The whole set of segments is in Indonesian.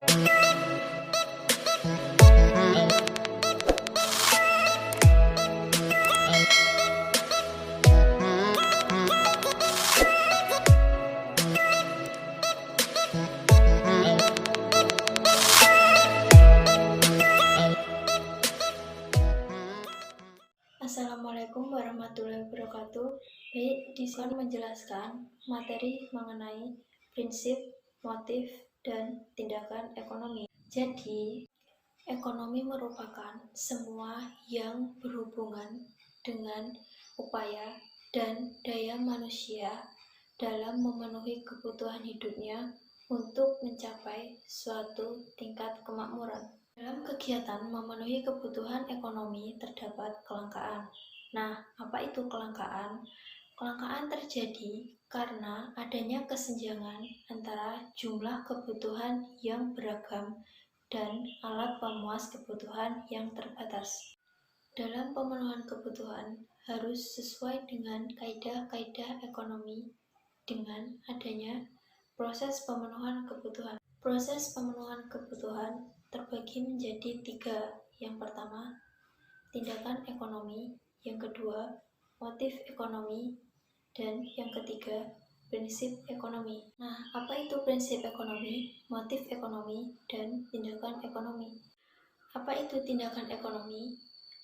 Assalamualaikum warahmatullahi wabarakatuh. Baik, di sini menjelaskan materi mengenai prinsip, motif, dan tindakan ekonomi. Jadi, ekonomi merupakan semua yang berhubungan dengan upaya dan daya manusia dalam memenuhi kebutuhan hidupnya untuk mencapai suatu tingkat kemakmuran. Dalam kegiatan memenuhi kebutuhan ekonomi terdapat kelangkaan. Nah, apa itu kelangkaan? Kelangkaan terjadi karena adanya kesenjangan antara jumlah kebutuhan yang beragam dan alat pemuas kebutuhan yang terbatas. Dalam pemenuhan kebutuhan harus sesuai dengan kaidah-kaidah ekonomi dengan adanya proses pemenuhan kebutuhan. Proses pemenuhan kebutuhan terbagi menjadi 3. Yang pertama, tindakan ekonomi. Yang kedua, motif ekonomi. Dan yang ketiga, prinsip ekonomi. Nah, apa itu prinsip ekonomi, motif ekonomi, dan tindakan ekonomi? Apa itu tindakan ekonomi?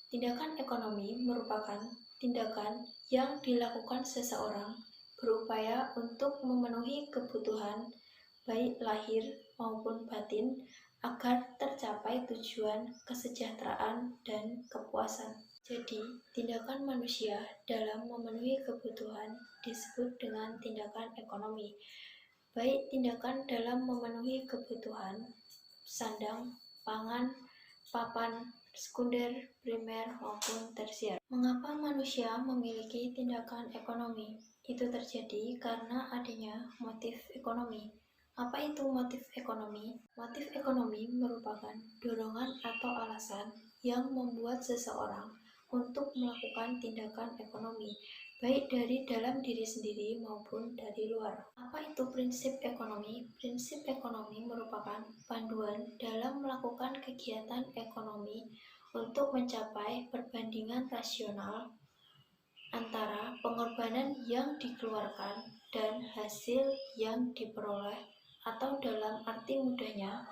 Tindakan ekonomi merupakan tindakan yang dilakukan seseorang berupaya untuk memenuhi kebutuhan baik lahir maupun batin agar tercapai tujuan kesejahteraan dan kepuasan. Jadi, tindakan manusia dalam memenuhi kebutuhan disebut dengan tindakan ekonomi. Baik tindakan dalam memenuhi kebutuhan sandang, pangan, papan, sekunder, primer, maupun tersier. Mengapa manusia memiliki tindakan ekonomi? Itu terjadi karena adanya motif ekonomi. Apa itu motif ekonomi? Motif ekonomi merupakan dorongan atau alasan yang membuat seseorang untuk melakukan tindakan ekonomi, baik dari dalam diri sendiri maupun dari luar. Apa itu prinsip ekonomi? Prinsip ekonomi merupakan panduan dalam melakukan kegiatan ekonomi untuk mencapai perbandingan rasional antara pengorbanan yang dikeluarkan dan hasil yang diperoleh, atau dalam arti mudahnya,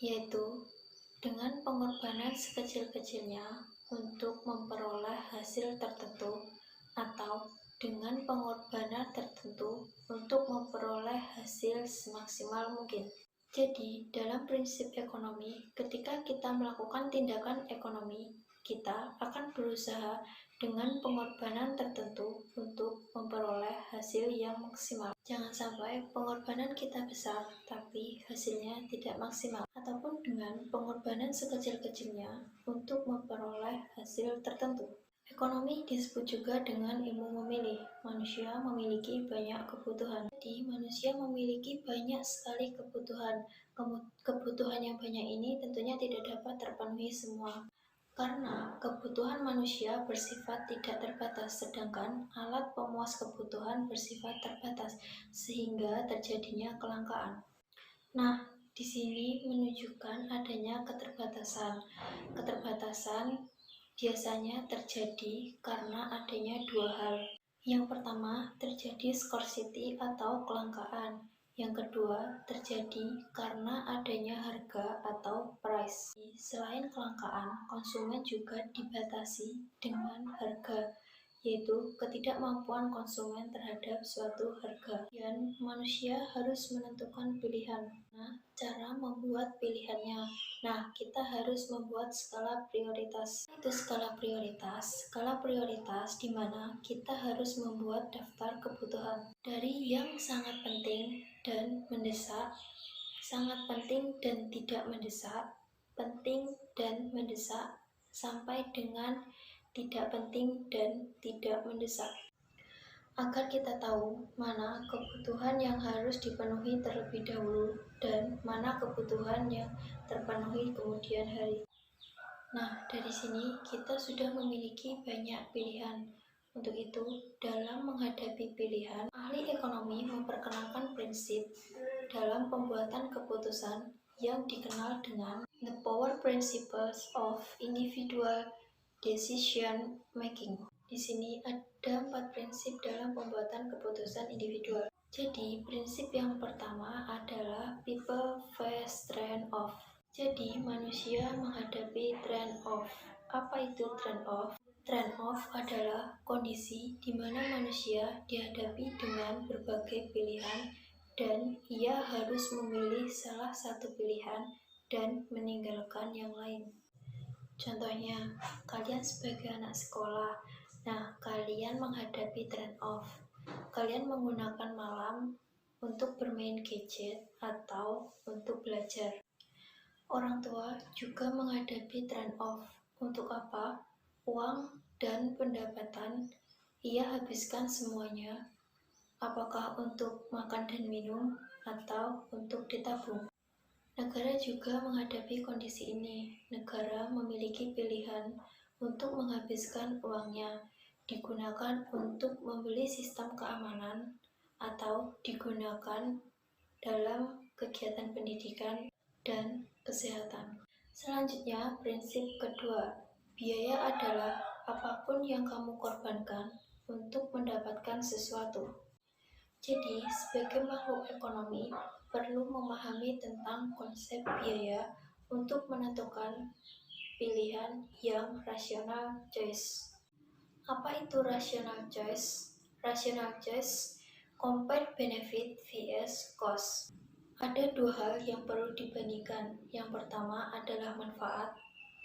yaitu dengan pengorbanan sekecil-kecilnya untuk memperoleh hasil tertentu, atau dengan pengorbanan tertentu untuk memperoleh hasil semaksimal mungkin. Jadi, dalam prinsip ekonomi, ketika kita melakukan tindakan ekonomi, kita akan berusaha dengan pengorbanan tertentu untuk memperoleh hasil yang maksimal. Jangan sampai pengorbanan kita besar, tapi hasilnya tidak maksimal, ataupun dengan pengorbanan sekecil-kecilnya untuk memperoleh hasil tertentu. Ekonomi disebut juga dengan ilmu memilih. Manusia memiliki banyak kebutuhan. Jadi, manusia memiliki banyak sekali kebutuhan. Kebutuhan yang banyak ini tentunya tidak dapat terpenuhi semua. Karena kebutuhan manusia bersifat tidak terbatas, sedangkan alat pemuas kebutuhan bersifat terbatas, sehingga terjadinya kelangkaan. Nah, di sini menunjukkan adanya keterbatasan. Keterbatasan biasanya terjadi karena adanya 2 hal. Yang pertama, terjadi scarcity atau kelangkaan. Yang kedua, terjadi karena adanya harga atau price. Selain kelangkaan, konsumen juga dibatasi dengan harga, yaitu ketidakmampuan konsumen terhadap suatu harga. Dan manusia harus menentukan pilihan. Nah, cara membuat pilihannya. Nah, kita harus membuat skala prioritas. Itu skala prioritas. Skala prioritas di mana kita harus membuat daftar kebutuhan dari yang sangat penting dan mendesak, sangat penting dan tidak mendesak, penting dan mendesak, sampai dengan tidak penting dan tidak mendesak. Agar kita tahu mana kebutuhan yang harus dipenuhi terlebih dahulu dan mana kebutuhan yang terpenuhi kemudian hari. Nah, dari sini kita sudah memiliki banyak pilihan. Untuk itu, dalam menghadapi pilihan, ahli ekonomi memperkenalkan prinsip dalam pembuatan keputusan yang dikenal dengan the power principles of individual decision making. Di sini ada 4 prinsip dalam pembuatan keputusan individual. Jadi, prinsip yang pertama adalah people face trade-off. Jadi, manusia menghadapi trade-off. Apa itu trade-off? Trade-off adalah kondisi di mana manusia dihadapi dengan berbagai pilihan dan ia harus memilih salah satu pilihan dan meninggalkan yang lain. Contohnya, kalian sebagai anak sekolah, kalian menghadapi trade-off. Kalian menggunakan malam untuk bermain gadget atau untuk belajar. Orang tua juga menghadapi trade-off. Untuk apa? Uang dan pendapatan ia habiskan semuanya. Apakah untuk makan dan minum atau untuk ditabung? Negara juga menghadapi kondisi ini. Negara memiliki pilihan untuk menghabiskan uangnya, digunakan untuk membeli sistem keamanan atau digunakan dalam kegiatan pendidikan dan kesehatan. Selanjutnya, prinsip kedua, biaya adalah apapun yang kamu korbankan untuk mendapatkan sesuatu. Jadi, sebagai makhluk ekonomi, perlu memahami tentang konsep biaya untuk menentukan pilihan yang rational choice. Apa itu rational choice? Rational choice compare benefit vs cost. Ada 2 hal yang perlu dibandingkan. Yang pertama adalah manfaat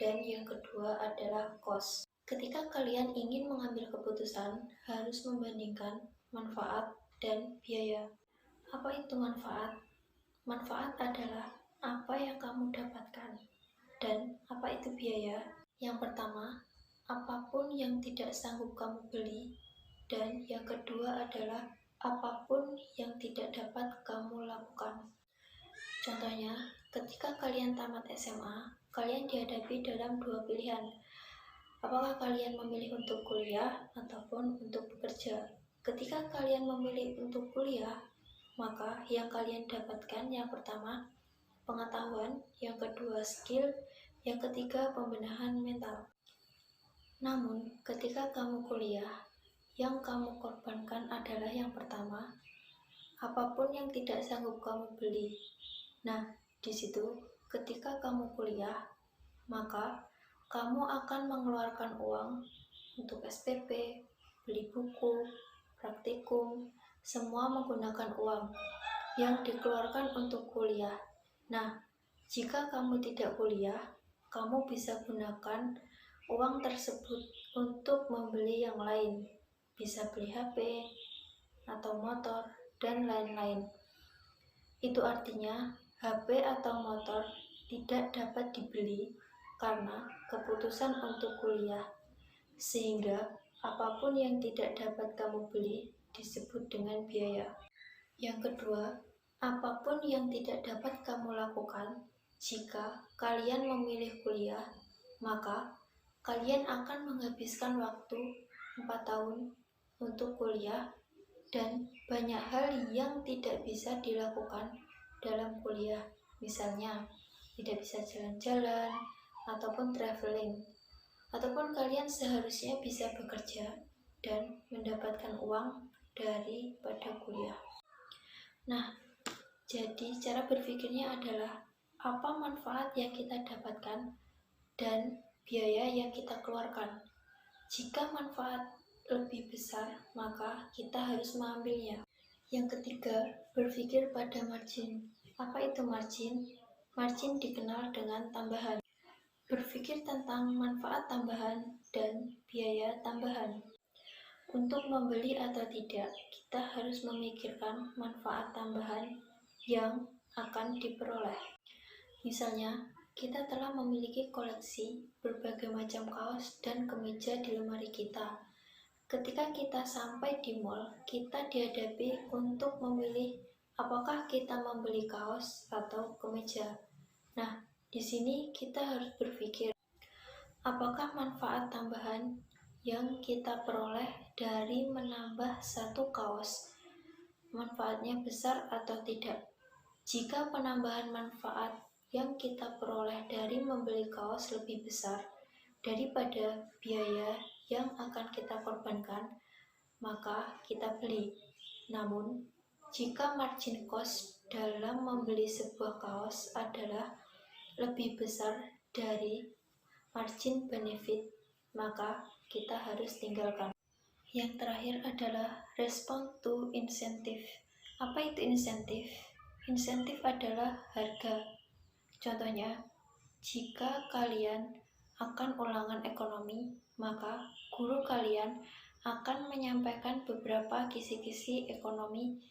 dan yang kedua adalah cost. Ketika kalian ingin mengambil keputusan, harus membandingkan manfaat dan biaya. Apa itu manfaat? Manfaat adalah apa yang kamu dapatkan. Dan apa itu biaya? Yang pertama, apapun yang tidak sanggup kamu beli. Dan yang kedua adalah apapun yang tidak dapat kamu lakukan. Contohnya, ketika kalian tamat SMA, kalian dihadapi dalam 2 pilihan. Apakah kalian memilih untuk kuliah ataupun untuk bekerja? Ketika kalian memilih untuk kuliah, maka yang kalian dapatkan yang pertama, pengetahuan, yang kedua skill, yang ketiga pembenahan mental. Namun, ketika kamu kuliah, yang kamu korbankan adalah yang pertama, apapun yang tidak sanggup kamu beli. Di situ, ketika kamu kuliah, maka kamu akan mengeluarkan uang untuk SPP, beli buku, praktikum, semua menggunakan uang yang dikeluarkan untuk kuliah. Jika kamu tidak kuliah, kamu bisa gunakan uang tersebut untuk membeli yang lain, bisa beli HP atau motor dan lain-lain. Itu artinya HP atau motor tidak dapat dibeli karena keputusan untuk kuliah, sehingga apapun yang tidak dapat kamu beli disebut dengan biaya. Yang kedua, apapun yang tidak dapat kamu lakukan jika kalian memilih kuliah, maka kalian akan menghabiskan waktu 4 tahun untuk kuliah dan banyak hal yang tidak bisa dilakukan dalam kuliah. Misalnya, tidak bisa jalan-jalan ataupun traveling. Ataupun kalian seharusnya bisa bekerja dan mendapatkan uang daripada kuliah. Jadi cara berpikirnya adalah apa manfaat yang kita dapatkan dan biaya yang kita keluarkan. Jika manfaat lebih besar, maka kita harus mengambilnya. Yang ketiga, berpikir pada margin. Apa itu margin? Margin dikenal dengan tambahan. Berpikir tentang manfaat tambahan dan biaya tambahan. Untuk membeli atau tidak, kita harus memikirkan manfaat tambahan yang akan diperoleh. Misalnya, kita telah memiliki koleksi berbagai macam kaos dan kemeja di lemari kita. Ketika kita sampai di mall, kita dihadapi untuk memilih apakah kita membeli kaos atau kemeja. Di sini kita harus berpikir, apakah manfaat tambahan yang kita peroleh dari menambah satu kaos, manfaatnya besar atau tidak? Jika penambahan manfaat yang kita peroleh dari membeli kaos lebih besar daripada biaya yang akan kita korbankan, maka kita beli. Namun, jika margin cost dalam membeli sebuah kaos adalah lebih besar dari margin benefit, maka kita harus tinggalkan. Yang terakhir adalah respond to incentive. Apa itu insentif? Insentif adalah harga. Contohnya, jika kalian akan ulangan ekonomi, maka guru kalian akan menyampaikan beberapa kisi-kisi ekonomi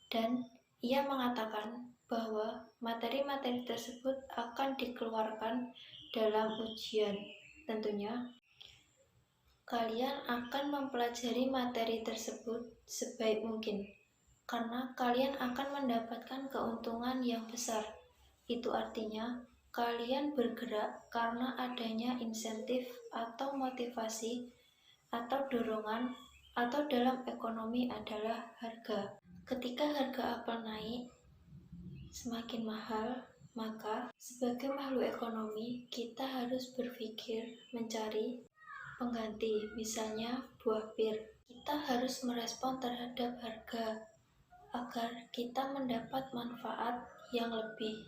dan ia mengatakan bahwa materi-materi tersebut akan dikeluarkan dalam ujian. Tentunya, kalian akan mempelajari materi tersebut sebaik mungkin, karena kalian akan mendapatkan keuntungan yang besar. Itu artinya, kalian bergerak karena adanya insentif atau motivasi atau dorongan, atau dalam ekonomi adalah harga. Ketika harga apel naik semakin mahal, maka sebagai makhluk ekonomi kita harus berpikir mencari pengganti, misalnya buah pir. Kita harus merespon terhadap harga agar kita mendapat manfaat yang lebih.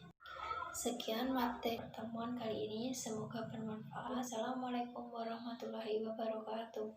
Sekian materi pertemuan kali ini, semoga bermanfaat. Assalamualaikum warahmatullahi wabarakatuh.